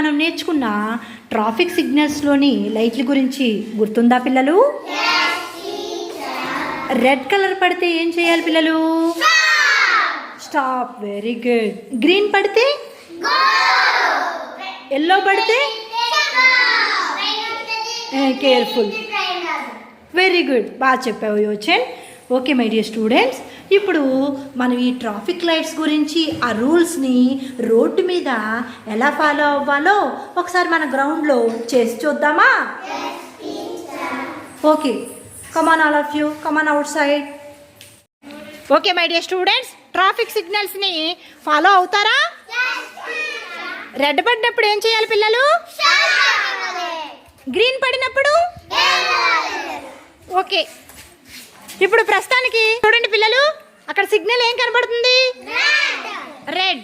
మనం నేర్చుకున్న ట్రాఫిక్ సిగ్నల్స్లోని లైట్ల గురించి గుర్తుందా పిల్లలు? రెడ్ కలర్ పడితే ఏం చేయాలి పిల్లలు? స్టాప్. Very good. గ్రీన్ పడితే? ఎల్లో పడితే? కేర్ఫుల్. Very good. బాగా చెప్పావు యోచన్. ఓకే మై డియర్ స్టూడెంట్స్, ఇప్పుడు మనం ఈ ట్రాఫిక్ లైట్స్ గురించి ఆ రూల్స్ని రోడ్డు మీద ఎలా ఫాలో అవ్వాలో ఒకసారి మన గ్రౌండ్లో చేసి చూద్దామా? Okay, come on all of you, come on outside. Okay my dear students, traffic సిగ్నల్స్ని ఫాలో అవుతారా? రెడ్ పడినప్పుడు ఏం చేయాలి పిల్లలు? గ్రీన్ పడినప్పుడు? ఓకే, ఇప్పుడు ప్రస్తుతానికి చూడండి పిల్లలు, అక్కడ సిగ్నల్ ఏం కనబడుతుంది? రెడ్.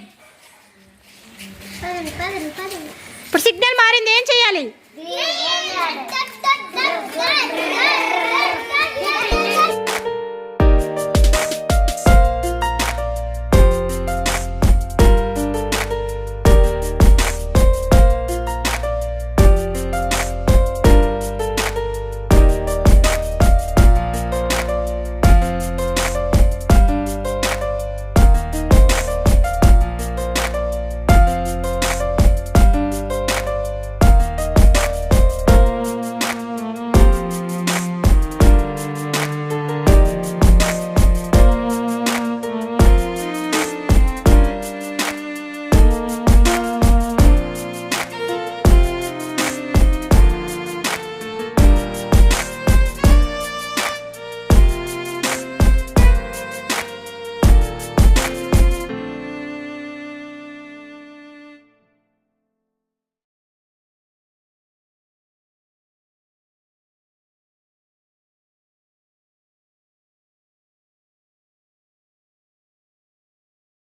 ఇప్పుడు సిగ్నల్ మారింది, ఏం చేయాలి?